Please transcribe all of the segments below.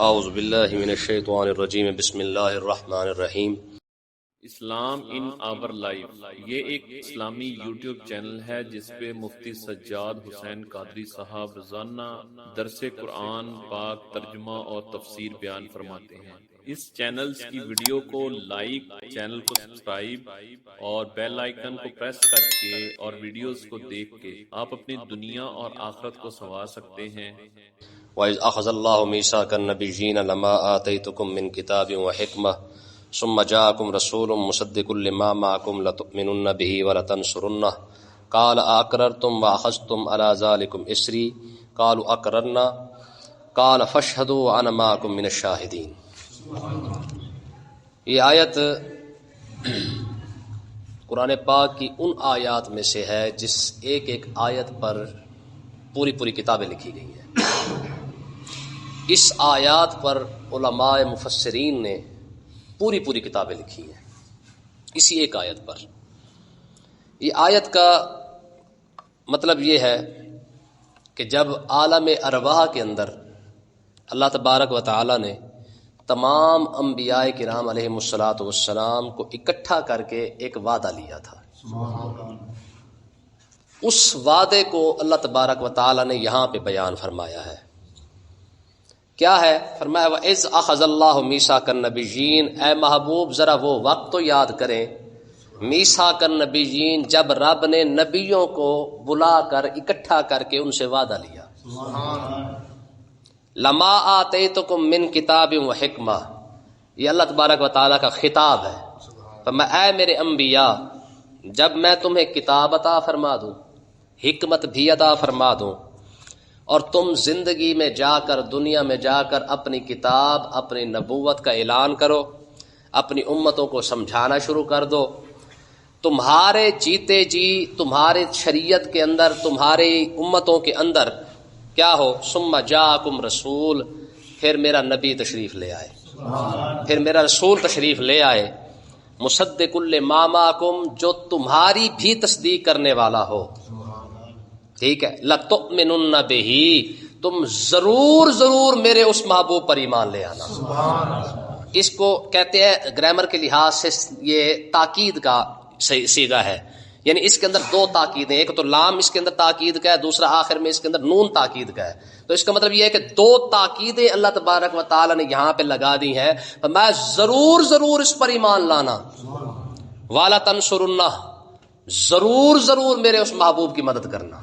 اعوذ باللہ من الشیطان الرجیم بسم اللہ الرحمن الرحیم۔ اسلام ان آور لائف یہ ایک اسلامی یوٹیوب چینل ہے جس پہ مفتی سجاد حسین قادری صاحب روزانہ درس قرآن پاک ترجمہ اور تفسیر بیان فرماتے ہیں۔ اس چینل کی ویڈیو کو لائک، چینل کو سبسکرائب اور بیل آئیکن کو پریس کر کے اور ویڈیوز کو دیکھ کے آپ اپنی دنیا اور آخرت کو سنوار سکتے ہیں۔ وَإِذْ أَخَذَ اللَّهُ مِيثَاقَ النَّبِيِّينَ لَمَا آتَيْتُكُم مِّن كِتَابٍ وَحِكْمَةٍ ثُمَّ جَاءَكُمْ رَسُولٌ مُصَدِّقٌ لِّمَا مَعَكُمْ لَتُؤْمِنُنَّ بِهِ وَلَتَنصُرُنَّهُ قَالَ أَأَقْرَرْتُمْ وَأَخَذْتُمْ عَلَىٰ ذَٰلِكُمْ إِصْرِي قَالُوا أَقْرَرْنَا قَالَ فَاشْهَدُوا وَأَنَا مَعَكُم مِّنَ الشَّاهِدِينَ۔ یہ آیت قرآن پاک کی ان آیات میں سے ہے جس ایک ایک آیت پر پوری کتابیں لکھی گئی ہیں۔ اس آیات پر علماء مفسرین نے پوری کتابیں لکھی ہیں اسی ایک آیت پر۔ یہ آیت کا مطلب یہ ہے کہ جب عالم ارواح کے اندر اللہ تبارک و تعالی نے تمام انبیاء کرام علیہم الصلاۃ والسلام کو اکٹھا کر کے ایک وعدہ لیا تھا، اس وعدے کو اللہ تبارک و تعالی نے یہاں پہ بیان فرمایا ہے۔ کیا ہے؟ فرمایا وَإِذْ أَخَذَ اللَّهُ مِيثَاقَ النَّبِيِّينَ، اے محبوب ذرا وہ وقت تو یاد کریں، میثاق النبیین جب رب نے نبیوں کو بلا کر اکٹھا کر کے ان سے وعدہ لیا۔ لَمَا آتَيْتُكُم مِّن كِتَابٍ وَحِكْمَةٍ، یہ اللہ تبارک و تعالیٰ کا خطاب ہے۔ فرمایا اے میرے انبیاء جب میں تمہیں کتاب عطا فرما دوں، حکمت بھی عطا فرما دوں، اور تم زندگی میں جا کر دنیا میں جا کر اپنی کتاب اپنی نبوت کا اعلان کرو، اپنی امتوں کو سمجھانا شروع کر دو، تمہارے جیتے جی تمہارے شریعت کے اندر تمہاری امتوں کے اندر کیا ہو، ثم جاءکم رسول، پھر میرا نبی تشریف لے آئے، پھر میرا رسول تشریف لے آئے، مصدق لما معکم، جو تمہاری بھی تصدیق کرنے والا ہو، ٹھیک ہے، لَتُؤْمِنُنَّ بِهِ، تم ضرور میرے اس محبوب پر ایمان لے آنا۔ اس کو کہتے ہیں گرامر کے لحاظ سے یہ تاکید کا صیغہ ہے، یعنی اس کے اندر دو تاکیدیں، ایک تو لام اس کے اندر تاکید کا ہے، دوسرا آخر میں اس کے اندر نون تاکید کا ہے۔ تو اس کا مطلب یہ ہے کہ دو تاکیدیں اللہ تبارک و تعالی نے یہاں پہ لگا دی ہیں، میں ضرور اس پر ایمان لانا، والا تنصرنہ، ضرور میرے اس محبوب کی مدد کرنا۔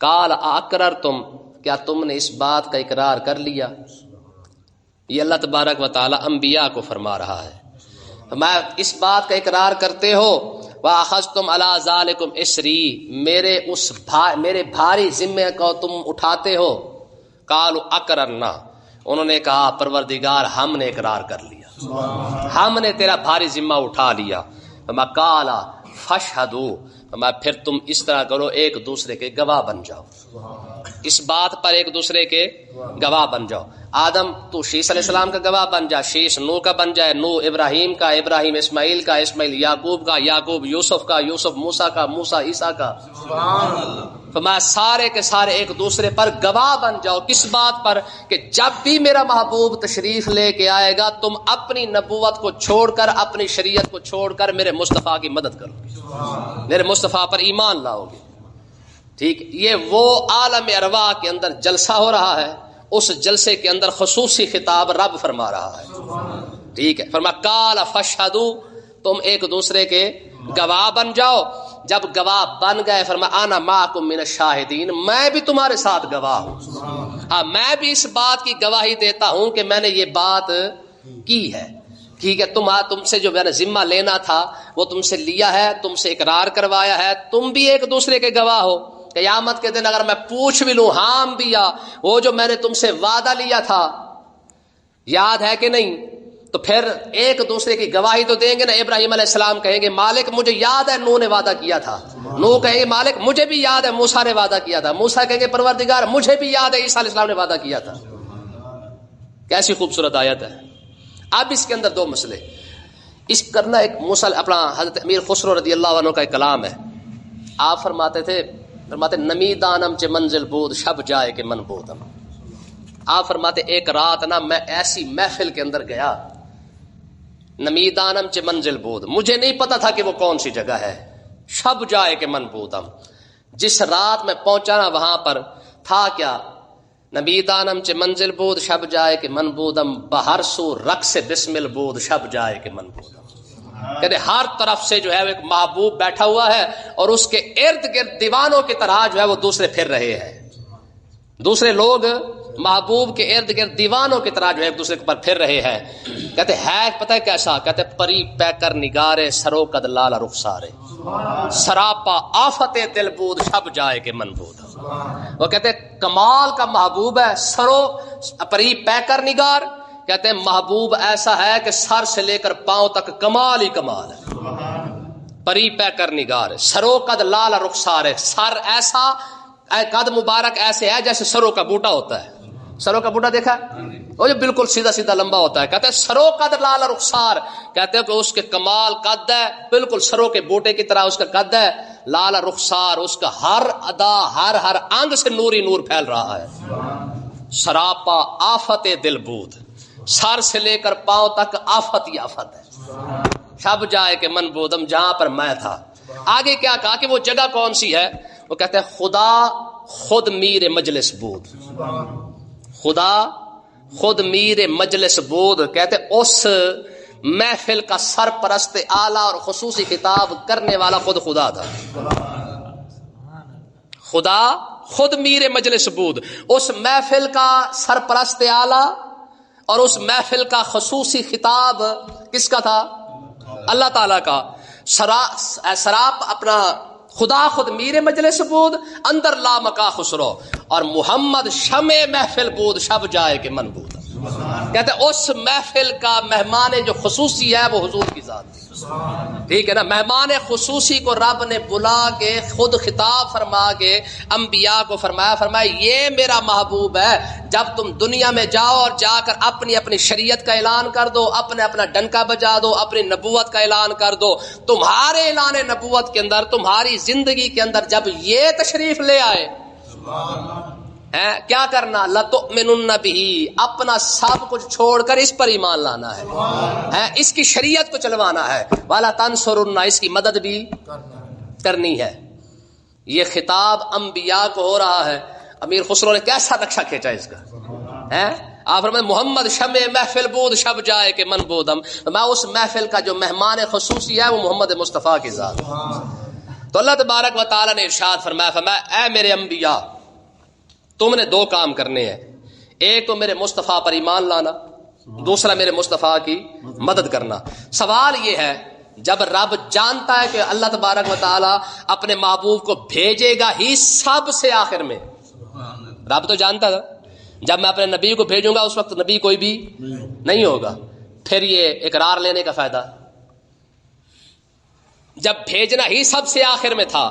قال اقررتم، کیا تم نے اس بات کا اقرار کر لیا؟ یہ اللہ تبارک و تعالی انبیاء کو فرما رہا ہے، میں اس بات کا اقرار کرتے ہو، وَأَخَذْتُمْ عَلَىٰ ذَٰلِكُمْ إِصْرِي، میرے بھاری ذمے کو تم اٹھاتے ہو۔ قالوا اقررنا، انہوں نے کہا پروردگار ہم نے اقرار کر لیا، ہم نے تیرا بھاری ذمہ اٹھا لیا۔ فما قال فاشهدوا، پھر تم اس طرح کرو ایک دوسرے کے گواہ بن جاؤ، اس بات پر ایک دوسرے کے گواہ بن جاؤ۔ آدم تو شیس علیہ السلام کا گواہ بن جا، شیس نو کا بن جائے، نو ابراہیم کا، ابراہیم اسماعیل کا، اسماعیل یعقوب کا، یعقوب یوسف کا، یوسف موسیٰ کا، موسیٰ عیسیٰ کا۔ فرمایا سارے کے سارے ایک دوسرے پر گواہ بن جاؤ، کس بات پر؟ کہ جب بھی میرا محبوب تشریف لے کے آئے گا تم اپنی نبوت کو چھوڑ کر، اپنی شریعت کو چھوڑ کر میرے مصطفیٰ کی مدد کرو گے، میرے مصطفیٰ پر ایمان لاؤ گے۔ ٹھیک، یہ وہ عالم ارواح کے اندر جلسہ ہو رہا ہے، اس جلسے کے اندر خصوصی خطاب رب فرما رہا ہے۔ ٹھیک ہے، فرمایا قال فاشهدوا، تم ایک دوسرے کے گواہ بن جاؤ۔ جب گواہ بن گئے فرمایا انا معکم من الشاہدین، میں بھی تمہارے ساتھ گواہ ہوں، میں بھی اس بات کی گواہی دیتا ہوں کہ میں نے یہ بات کی ہے۔ ٹھیک ہے، تم سے جو میں نے ذمہ لینا تھا وہ تم سے لیا ہے، تم سے اقرار کروایا ہے، تم بھی ایک دوسرے کے گواہ ہو۔ قیامت کے دن اگر میں پوچھ بھی لوں ہاں انبیاء وہ جو میں نے تم سے وعدہ لیا تھا یاد ہے کہ نہیں، تو پھر ایک دوسرے کی گواہی تو دیں گے نا۔ ابراہیم علیہ السلام کہیں گے مالک مجھے یاد ہے نوح نے وعدہ کیا تھا، نوح کہیں گے مالک مجھے بھی یاد ہے موسیٰ نے وعدہ کیا تھا، موسیٰ کہیں گے پروردگار مجھے بھی یاد ہے عیسیٰ علیہ السلام نے وعدہ کیا تھا۔ کیسی خوبصورت آیت ہے۔ اب اس کے اندر دو مسئلے، اس کرنا ایک اپنا حضرت امیر خسرو رضی اللہ عنہ کا ایک کلام ہے، آپ فرماتے نمی دانم چے منزل بود شب جائے کہ من بودم، آپ فرماتے ایک رات نا میں ایسی محفل کے اندر گیا، نمیدانم چ منزل بود، مجھے نہیں پتا تھا کہ وہ کون سی جگہ ہے، شب جائے کہ من بودم، جس رات میں پہنچا نا وہاں پر تھا کیا، نمیدانم چ منزل بود شب جائے کہ من بودم، بہر سو رقص بسمل بود شب جائے کہ من بودم، کہتے ہر طرف سے جو ہے وہ ایک محبوب بیٹھا ہوا ہے اور اس کے ارد گرد دیوانوں کی طرح جو ہے وہ دوسرے پھر رہے ہیں، دوسرے لوگ محبوب کے ارد گرد دیوانوں کی طرح جو ہے ایک دوسرے پر پھر رہے ہیں. کہتے ہے پتہ ہے کیسا، کہتے پری پیکر نگارے سرو قد لال رخسارے، سراپا آفت دل بود شب جائے کہ من بود. وہ کہتے کمال کا محبوب ہے، سرو پری پیکر نگار، کہتے ہیں محبوب ایسا ہے کہ سر سے لے کر پاؤں تک کمال ہی کمال ہے. پری پیکر نگار، سرو قد لال رخسار ہے، سر ایسا قد مبارک ایسے ہے جیسے سروں کا بوٹا ہوتا ہے. سروں کا بوٹا دیکھا ہے وہ جو بالکل سیدھا سیدھا لمبا ہوتا ہے. کہتے ہیں سرو قد لال رخسار، کہتے ہیں کہ اس کے کمال قد ہے، بالکل سروں کے بوٹے کی طرح اس کا قد ہے. لال رخسار، اس کا ہر ادا ہر انگ سے نوری نور پھیل رہا ہے. سراپا آفت دل بود، سر سے لے کر پاؤں تک آفت ہی آفت ہے. شب جائے کہ من بودم، جہاں پر میں تھا. آگے کیا کہا کہ وہ جگہ کون سی ہے؟ وہ کہتے ہیں خدا خود میر مجلس بود، خدا خود میر مجلس بود. کہتے اس محفل کا سرپرست اعلیٰ اور خصوصی خطاب کرنے والا خود خدا تھا. خدا خود میر مجلس بود، اس محفل کا سرپرست اعلیٰ اور اس محفل کا خصوصی خطاب کس کا تھا؟ اللہ تعالیٰ کا. سراپ اپنا خدا خود میر مجلس بود، اندر لا مکا خسرو، اور محمد شمع محفل بود شب جائے کہ من بود. کہتے اس محفل کا مہمان جو خصوصی ہے وہ حضور کی ذات تھی. ٹھیک ہے نا، مہمان خصوصی کو رب نے بلا کے خود خطاب فرما کے انبیاء کو فرمایا یہ میرا محبوب ہے، جب تم دنیا میں جاؤ اور جا کر اپنی اپنی شریعت کا اعلان کر دو، اپنا ڈنکا بجا دو، اپنی نبوت کا اعلان کر دو. تمہارے اعلان نبوت کے اندر، تمہاری زندگی کے اندر جب یہ تشریف لے آئے، کیا کرنا؟ لَتُؤْمِنُنَّ بِهِ، اپنا سب کچھ چھوڑ کر اس پر ایمان لانا ہے، اس کی شریعت کو چلوانا ہے. وَلَا تَنْصُرُنَّ، اس کی مدد بھی کرنی ہے. یہ خطاب انبیاء کو ہو رہا ہے. امیر خسرو نے کیسا نقشہ کھینچا اس کا. آپ فرمائیں محمد شمع محفل بود شب جائے کہ من بودم، میں اس محفل کا جو مہمان خصوصی ہے وہ محمد مصطفیٰ کی ذات. تو اللہ تبارک و تعالیٰ نے ارشاد فرمایا اے میرے انبیاء، تم نے دو کام کرنے ہیں. ایک تو میرے مصطفیٰ پر ایمان لانا، دوسرا میرے مصطفیٰ کی مدد کرنا. سوال یہ ہے، جب رب جانتا ہے کہ اللہ تبارک و تعالیٰ اپنے محبوب کو بھیجے گا ہی سب سے آخر میں، رب تو جانتا تھا جب میں اپنے نبی کو بھیجوں گا اس وقت نبی کوئی بھی نہیں ہوگا، پھر یہ اقرار لینے کا فائدہ. جب بھیجنا ہی سب سے آخر میں تھا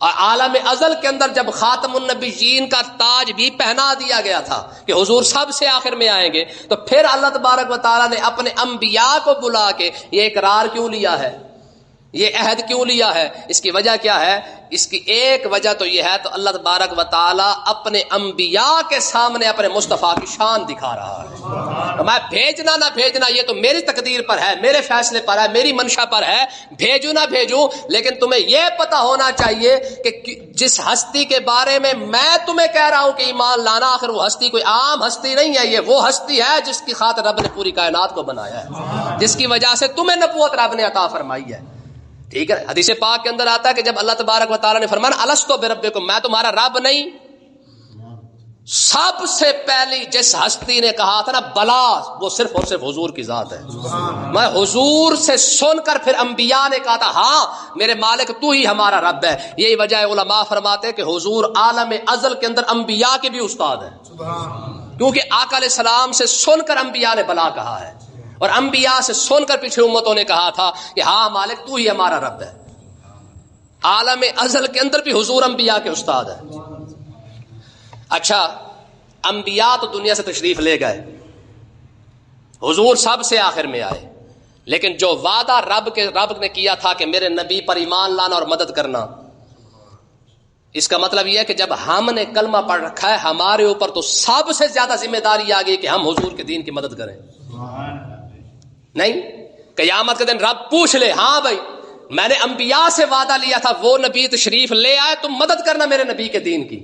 اور عالم ازل کے اندر جب خاتم النبیین کا تاج بھی پہنا دیا گیا تھا کہ حضور سب سے آخر میں آئیں گے، تو پھر اللہ تبارک و تعالیٰ نے اپنے انبیاء کو بلا کے یہ اقرار کیوں لیا ہے، یہ عہد کیوں لیا ہے؟ اس کی وجہ کیا ہے؟ اس کی ایک وجہ تو یہ ہے، تو اللہ تبارک و تعالیٰ اپنے انبیاء کے سامنے اپنے مصطفیٰ کی شان دکھا رہا ہے. میں بھیجنا نہ بھیجنا یہ تو میری تقدیر پر ہے، میرے فیصلے پر ہے، میری منشا پر ہے، بھیجوں نہ بھیجوں، لیکن تمہیں یہ پتا ہونا چاہیے کہ جس ہستی کے بارے میں تمہیں کہہ رہا ہوں کہ ایمان لانا، آخر وہ ہستی کوئی عام ہستی نہیں ہے، یہ وہ ہستی ہے جس کی خاطر رب نے پوری کائنات کو بنایا ہے، جس کی وجہ سے تمہیں نبوت رب نے عطا فرمائی ہے. ٹھیک ہے، حدیث پاک کے اندر آتا ہے کہ جب اللہ تبارک و تعالیٰ نے فرمایا الستو بربکم، میں تمہارا رب نہیں، سب سے پہلی جس ہستی نے کہا تھا نا بلا، وہ صرف اور صرف حضور کی ذات ہے. میں حضور سے سن کر پھر انبیاء نے کہا تھا ہاں میرے مالک تو ہی ہمارا رب ہے. یہی وجہ ہے علماء فرماتے ہیں کہ حضور عالم ازل کے اندر انبیاء کے بھی استاد ہیں، کیونکہ آقا علیہ السلام سے سن کر انبیاء نے بلا کہا ہے، اور انبیاء سے سن کر پچھلی امتوں نے کہا تھا کہ ہاں مالک تو ہی ہمارا رب ہے. عالم ازل کے اندر بھی حضور انبیاء کے استاد ہے. اچھا، انبیاء تو دنیا سے تشریف لے گئے، حضور سب سے آخر میں آئے، لیکن جو وعدہ رب نے کیا تھا کہ میرے نبی پر ایمان لانا اور مدد کرنا، اس کا مطلب یہ ہے کہ جب ہم نے کلمہ پڑھ رکھا ہے ہمارے اوپر تو سب سے زیادہ ذمہ داری آ گئی کہ ہم حضور کے دین کی مدد کریں. نہیں قیامت کے دن رب پوچھ لے ہاں بھائی میں نے انبیاء سے وعدہ لیا تھا وہ نبی تشریف لے آئے تم مدد کرنا میرے نبی کے دین کی.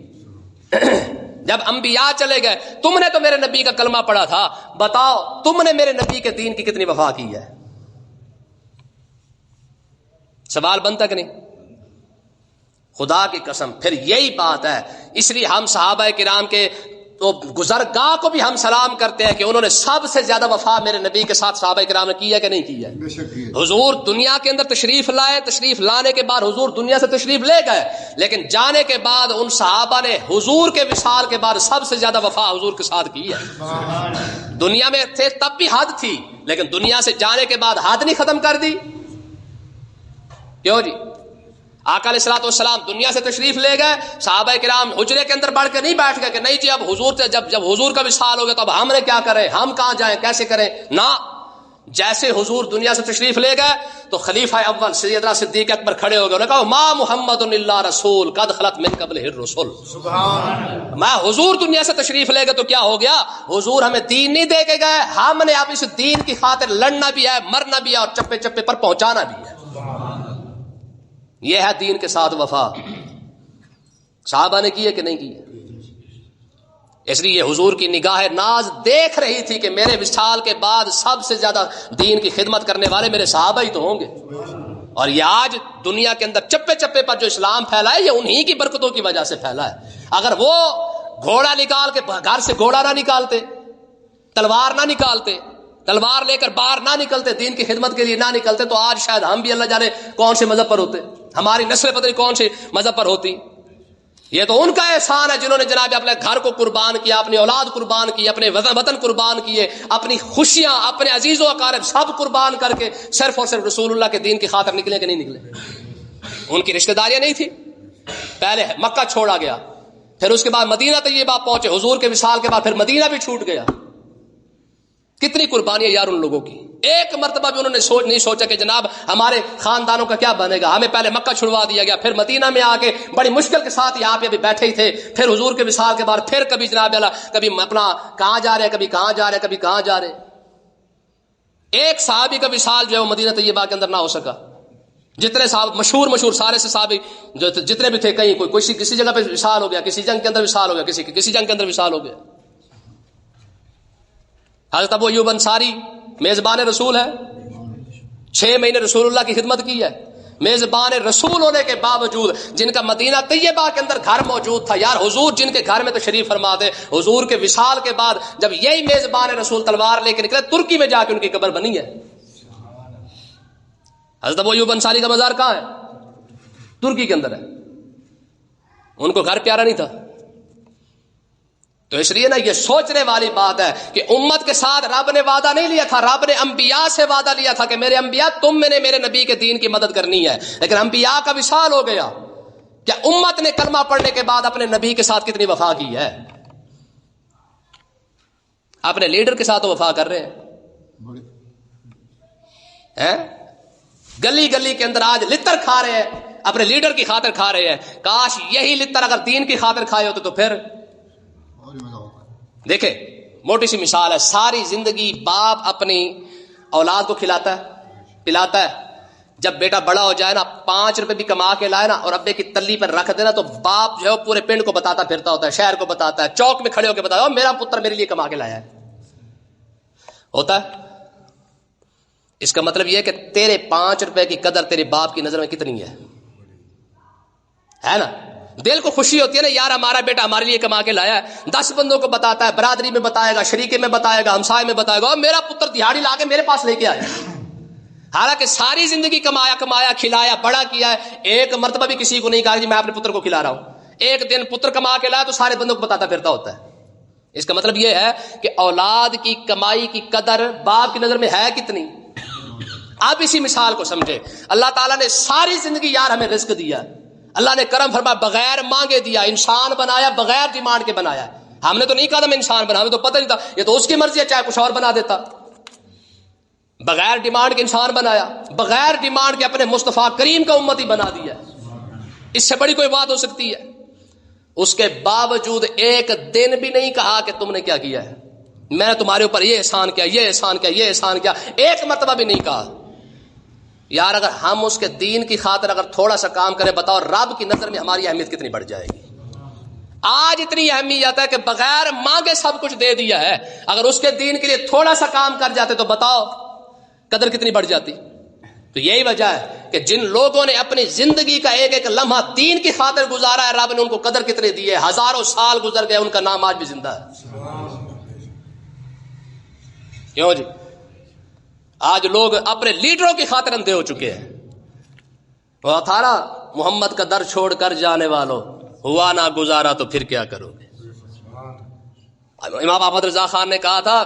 جب انبیاء چلے گئے تم نے تو میرے نبی کا کلمہ پڑھا تھا, بتاؤ تم نے میرے نبی کے دین کی کتنی وفا کی ہے؟ سوال بنتا کہ نہیں؟ خدا کی قسم پھر یہی بات ہے. اس لیے ہم صحابہ کرام کے تو گزرگاہ کو بھی ہم سلام کرتے ہیں کہ انہوں نے سب سے زیادہ وفا میرے نبی کے ساتھ صحابہ کرام نے کی ہے کہ نہیں کی ہے؟ حضور دنیا کے اندر تشریف لائے, تشریف لانے کے بعد حضور دنیا سے تشریف لے گئے, لیکن جانے کے بعد ان صحابہ نے حضور کے وصال کے بعد سب سے زیادہ وفا حضور کے ساتھ کی ہے. دنیا میں تھے تب بھی حد تھی, لیکن دنیا سے جانے کے بعد حد نہیں ختم کر دی. کیوں جی؟ آقا علیہ الصلوۃ والسلام دنیا سے تشریف لے گئے, صحابہ کرام حجرے کے اندر بڑھ کے نہیں بیٹھ گئے کہ نہیں جی اب حضور سے جب حضور کا وصال ہو گیا تو اب ہم نے کیا کریں, ہم کہاں جائیں, کیسے کریں. نہ, جیسے حضور دنیا سے تشریف لے گئے تو خلیفہ اول سیدنا صدیق اکبر کھڑے ہو گئے, انہوں نے کہا ما محمد الا رسول قد خلت من قبلہ الرسل. میں حضور دنیا سے تشریف لے گئے تو کیا ہو گیا, حضور ہمیں دین نہیں دے کے گئے, ہم نے اب اس دین کی خاطر لڑنا بھی ہے, مرنا بھی ہے اور چپے چپے پر پہنچانا بھی ہے. یہ ہے دین کے ساتھ وفا. صحابہ نے کی ہے کہ نہیں کی ہے؟ اس لیے حضور کی نگاہ ناز دیکھ رہی تھی کہ میرے وصال کے بعد سب سے زیادہ دین کی خدمت کرنے والے میرے صحابہ ہی تو ہوں گے. اور یہ آج دنیا کے اندر چپے چپے پر جو اسلام پھیلا ہے یہ انہی کی برکتوں کی وجہ سے پھیلا ہے. اگر وہ گھوڑا نکال کے گھر سے گھوڑا نہ نکالتے, تلوار نہ نکالتے, تلوار لے کر باہر نہ نکلتے, دین کی خدمت کے لیے نہ نکلتے, تو آج شاید ہم بھی اللہ جانے کون سے مذہب پر ہوتے, ہماری نسل پتہ نہیں کون سے مذہب پر ہوتی. یہ تو ان کا احسان ہے جنہوں نے جناب اپنے گھر کو قربان کیا, اپنی اولاد قربان کی, اپنے وطن قربان کیے, اپنی خوشیاں, اپنے عزیز و اقارب سب قربان کر کے صرف اور صرف رسول اللہ کے دین کی خاطر نکلے کہ نہیں نکلے. ان کی رشتہ داریاں نہیں تھی, پہلے مکہ چھوڑا گیا, پھر اس کے بعد مدینہ طیبہ پہنچے, حضور کے وصال کے بعد پھر مدینہ بھی چھوٹ گیا. کتنی قربانیاں یار ان لوگوں کی. ایک مرتبہ بھی انہوں نے نہیں سوچا کہ جناب ہمارے خاندانوں کا کیا بنے گا, ہمیں پہلے مکہ چھڑوا دیا گیا, پھر مدینہ میں آ کے بڑی مشکل کے ساتھ یہاں پہ ابھی بیٹھے ہی تھے, پھر حضور کے وصال کے بعد پھر کبھی جناب کبھی اپنا کہاں جا رہے ہیں, کبھی کہاں جا رہے ہیں, کبھی کہاں جا رہے ہیں. ایک صحابی کا وصال جو ہے وہ مدینہ طیبہ کے اندر نہ ہو سکا. جتنے صاحب مشہور سارے سے صحابی جو جتنے بھی تھے, کہیں کوئی کسی جگہ پہ وصال ہو گیا, کسی جنگ کے اندر وصال ہو گیا, کسی جنگ کے اندر وصال ہو گیا. حضرت ابو ایوب انصاری میزبان رسول ہے, 6 مہینے رسول اللہ کی خدمت کی ہے. میزبان رسول ہونے کے باوجود جن کا مدینہ طیبہ کے اندر گھر موجود تھا, یار حضور جن کے گھر میں تشریف فرما دے, حضور کے وصال کے بعد جب یہی میزبان رسول تلوار لے کے نکلے, ترکی میں جا کے ان کی قبر بنی ہے. حضرت ابو ایوب انصاری کا مزار کہاں ہے؟ ترکی کے اندر ہے. ان کو گھر پیارا نہیں تھا. تو اس لیے نا یہ سوچنے والی بات ہے کہ امت کے ساتھ رب نے وعدہ نہیں لیا تھا, رب نے انبیاء سے وعدہ لیا تھا کہ میرے انبیاء تم میں نے میرے نبی کے دین کی مدد کرنی ہے. لیکن انبیاء کا وصال ہو گیا, کیا امت نے کلمہ پڑھنے کے بعد اپنے نبی کے ساتھ کتنی وفا کی ہے؟ اپنے لیڈر کے ساتھ وفا کر رہے ہیں. گلی گلی کے اندر آج لتر کھا رہے ہیں, اپنے لیڈر کی خاطر کھا رہے ہیں. کاش یہی لتر اگر دین کی خاطر کھائے ہوتے تو پھر دیکھیں موٹی سی مثال ہے, ساری زندگی باپ اپنی اولاد کو کھلاتا ہے پلاتا ہے, جب بیٹا بڑا ہو جائے نا 5 روپے بھی کما کے لائے نا اور ابے کی تلی پر رکھ دینا, تو باپ جو ہے پورے پنڈ کو بتاتا پھرتا ہوتا ہے, شہر کو بتاتا ہے, چوک میں کھڑے ہو کے بتاتا ہے میرا پتر میرے لیے کما کے لایا ہے. ہوتا ہے. اس کا مطلب یہ ہے کہ تیرے 5 روپے کی قدر تیرے باپ کی نظر میں کتنی ہے نا. دل کو خوشی ہوتی ہے نا, یار ہمارا بیٹا ہمارے لیے کما کے لایا ہے. 10 بندوں کو بتاتا ہے, برادری میں بتائے گا, شریکے میں بتائے گا, ہمسائے میں بتائے گا, میرا پتر دہاڑی لا کے میرے پاس لے کے آیا. حالانکہ ساری زندگی کمایا کھلایا بڑا کیا ہے, ایک مرتبہ بھی کسی کو نہیں کہا جی میں اپنے پتر کو کھلا رہا ہوں. ایک دن پتر کما کے لایا تو سارے بندوں کو بتاتا پھرتا ہوتا ہے. اس کا مطلب یہ ہے کہ اولاد کی کمائی کی قدر باپ کی نظر میں ہے کتنی. آپ اسی مثال کو سمجھے. اللہ تعالیٰ نے ساری زندگی یار ہمیں رزق دیا, اللہ نے کرم فرمایا, بغیر مانگے دیا, انسان بنایا بغیر ڈیمانڈ کے بنایا. ہم نے تو نہیں کہا تھا میں انسان بنا, ہمیں تو پتہ نہیں تھا, یہ تو اس کی مرضی ہے, چاہے کچھ اور بنا دیتا. بغیر ڈیمانڈ کے انسان بنایا, بغیر ڈیمانڈ کے اپنے مصطفیٰ کریم کا امتی بنا دیا. اس سے بڑی کوئی بات ہو سکتی ہے؟ اس کے باوجود ایک دن بھی نہیں کہا کہ تم نے کیا کیا ہے، میں نے تمہارے اوپر یہ احسان کیا، یہ احسان کیا، یہ احسان کیا، ایک مرتبہ بھی نہیں کہا۔ یار اگر ہم اس کے دین کی خاطر اگر تھوڑا سا کام کریں، بتاؤ رب کی نظر میں ہماری اہمیت کتنی بڑھ جائے گی۔ آج اتنی اہمیت ہے کہ بغیر مانگے سب کچھ دے دیا ہے، اگر اس کے دین کے لیے تھوڑا سا کام کر جاتے تو بتاؤ قدر کتنی بڑھ جاتی۔ تو یہی وجہ ہے کہ جن لوگوں نے اپنی زندگی کا ایک ایک لمحہ دین کی خاطر گزارا ہے، رب نے ان کو قدر کتنے دی ہے، ہزاروں سال گزر گئے، ان کا نام آج بھی زندہ ہے۔ کیوں جی؟ آج لوگ اپنے لیڈروں کی خاطر اندھے ہو چکے ہیں۔ وہ تھا نا، محمد کا در چھوڑ کر جانے والوں، ہوا نہ گزارا تو پھر کیا کرو گے۔ امام احمد رضا خان نے کہا تھا،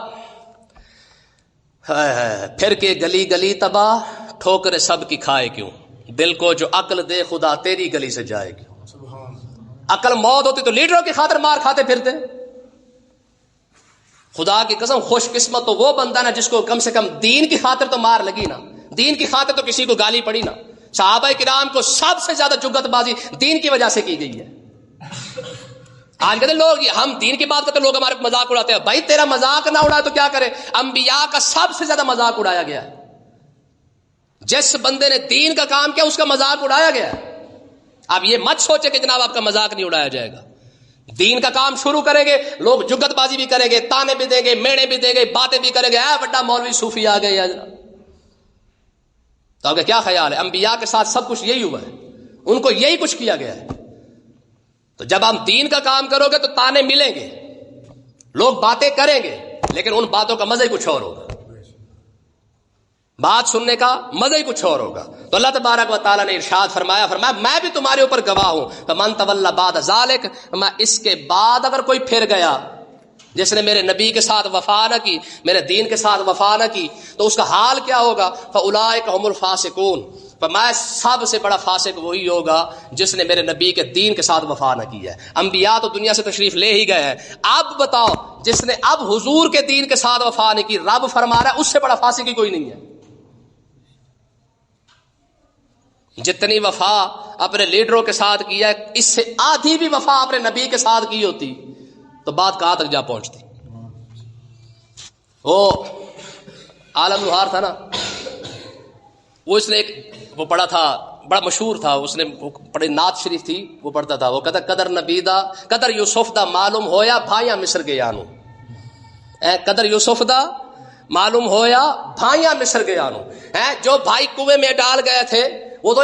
پھر کے گلی گلی تباہ، ٹھوکرے سب کی کھائے کیوں، دل کو جو عقل دے خدا تیری گلی سے جائے کیوں۔ عقل موت ہوتی تو لیڈروں کی خاطر مار کھاتے پھرتے۔ خدا کی قسم خوش قسمت تو وہ بندہ نا جس کو کم سے کم دین کی خاطر تو مار لگی نا، دین کی خاطر تو کسی کو گالی پڑی نا۔ صحابہ کرام کو سب سے زیادہ جگت بازی دین کی وجہ سے کی گئی ہے۔ آج کہتے لوگ ہم دین کی بات کرتے، لوگ ہمارے مذاق اڑاتے ہیں۔ بھائی تیرا مذاق نہ اڑائے تو کیا کرے؟ انبیاء کا سب سے زیادہ مذاق اڑایا گیا ہے۔ جس بندے نے دین کا کام کیا اس کا مذاق اڑایا گیا ہے۔ اب یہ مت سوچے کہ جناب آپ کا مذاق نہیں اڑایا جائے گا۔ دین کا کام شروع کریں گے، لوگ جگت بازی بھی کریں گے، تانے بھی دیں گے، میڑے بھی دیں گے، باتیں بھی کریں گے، اے بڑا مولوی صوفی آ گئے یار۔ تو آپ کا کیا خیال ہے؟ انبیاء کے ساتھ سب کچھ یہی ہوا ہے، ان کو یہی کچھ کیا گیا ہے۔ تو جب ہم دین کا کام کرو گے تو تانے ملیں گے، لوگ باتیں کریں گے، لیکن ان باتوں کا مزہ ہی کچھ اور ہوگا، بات سننے کا مزہ ہی کچھ اور ہوگا۔ تو اللہ تبارک و تعالیٰ نے ارشاد فرمایا میں بھی تمہارے اوپر گواہ ہوں، فمن تولی بعد ذالک، میں اس کے بعد اگر کوئی پھر گیا، جس نے میرے نبی کے ساتھ وفا نہ کی، میرے دین کے ساتھ وفا نہ کی، تو اس کا حال کیا ہوگا؟ فاولئک هم الفاسقون، میں سب سے بڑا فاسق وہی ہوگا جس نے میرے نبی کے دین کے ساتھ وفا نہ کی ہے۔ انبیاء تو دنیا سے تشریف لے ہی گئے ہیں، اب بتاؤ جس نے اب حضور کے دین کے ساتھ وفا نہیں کی، رب فرما رہا ہے اس سے بڑا فاسق ہی کوئی نہیں ہے۔ جتنی وفا اپنے لیڈروں کے ساتھ کیا ہے، اس سے آدھی بھی وفا اپنے نبی کے ساتھ کی ہوتی تو بات کہاں تک جا پہنچتی۔ وہ عالم لوہار تھا نا، اس نے وہ پڑھا تھا، بڑا مشہور تھا، اس نے پڑھی نعت شریف تھی، وہ پڑھتا تھا، وہ کہتا قدر نبی دا قدر یوسف دا معلوم ہویا بھائیاں مصر گیانو، قدر یوسف دا معلوم ہویا بھائیاں مصر گیانو۔ جو بھائی کنویں میں ڈال گئے تھے وہ تو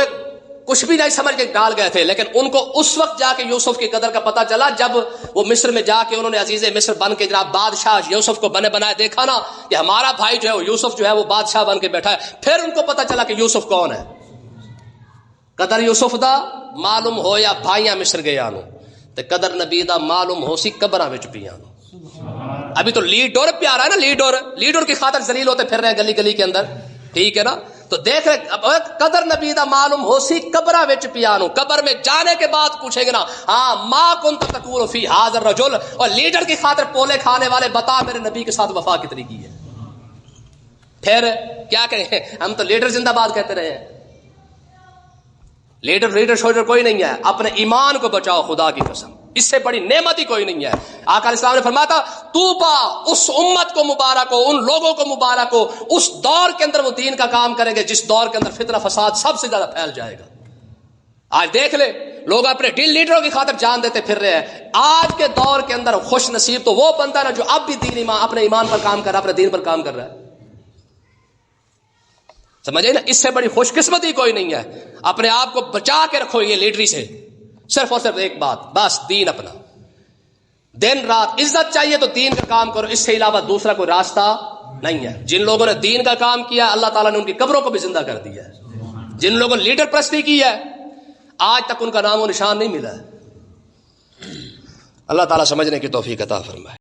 کچھ بھی نہیں سمجھ کے ڈال گئے تھے، لیکن ان کو اس وقت جا کے یوسف کی قدر کا پتہ چلا جب وہ مصر میں جا کے انہوں نے عزیز مصر بن کے جناب بادشاہ یوسف کو بنے بنائے دیکھا نا کہ ہمارا بھائی جو ہے وہ یوسف جو ہے وہ بادشاہ بن کے بیٹھا ہے، پھر ان کو پتہ چلا کہ یوسف کون ہے۔ قدر یوسف دا معلوم ہو یا بھائیاں مصر گیانو، تے قدر نبی دا معلوم ہو سی قبراں وچ پیانو۔ ابھی تو لیڈر پیارا ہے نا، لیڈر کی خاطر ذلیل ہوتے پھر رہے ہیں گلی گلی کے اندر، ٹھیک ہے نا۔ تو دیکھ قدر نبی دا معلوم ہو سی قبراں وچ پیانو، قبر میں جانے کے بعد پوچھیں گے نا ہاں ما کنت تقول فی ھذا الرجل، اور لیڈر کی خاطر پولے کھانے والے بتا میرے نبی کے ساتھ وفا کتنی کی ہے۔ پھر کیا کہیں، ہم تو لیڈر زندہ باد کہتے رہے ہیں۔ لیڈر شوڈر کوئی نہیں ہے، اپنے ایمان کو بچاؤ، خدا کی قسم اس سے بڑی نعمت ہی کوئی نہیں ہے۔ آقا علیہ السلام نے فرمایا تھا طوبیٰ اس امت کو مبارک ہو، ان لوگوں کو مبارک ہو اس دور کے اندر وہ دین کا کام کریں گے جس دور کے اندر فتنہ فساد سب سے زیادہ پھیل جائے گا۔ آج دیکھ لے لوگ اپنے لیڈروں کی خاطر جان دیتے پھر رہے ہیں۔ آج کے دور کے اندر خوش نصیب تو وہ بندہ نا جو اب بھی اپنے ایمان پر کام کر رہا ہے، اپنے دین پر کام کر رہا ہے، سمجھے نا۔ اس سے بڑی خوش قسمتی کوئی نہیں ہے۔ اپنے آپ کو بچا کے رکھو یہ لیڈری سے، صرف اور صرف ایک بات، بس دین اپنا، دن رات عزت چاہیے تو دین کا کام کرو، اس سے علاوہ دوسرا کوئی راستہ نہیں ہے۔ جن لوگوں نے دین کا کام کیا اللہ تعالیٰ نے ان کی قبروں کو بھی زندہ کر دیا ہے۔ جن لوگوں نے لیڈر پرستی کی ہے آج تک ان کا نام و نشان نہیں ملا ہے۔ اللہ تعالیٰ سمجھنے کی توفیق عطا فرمائے۔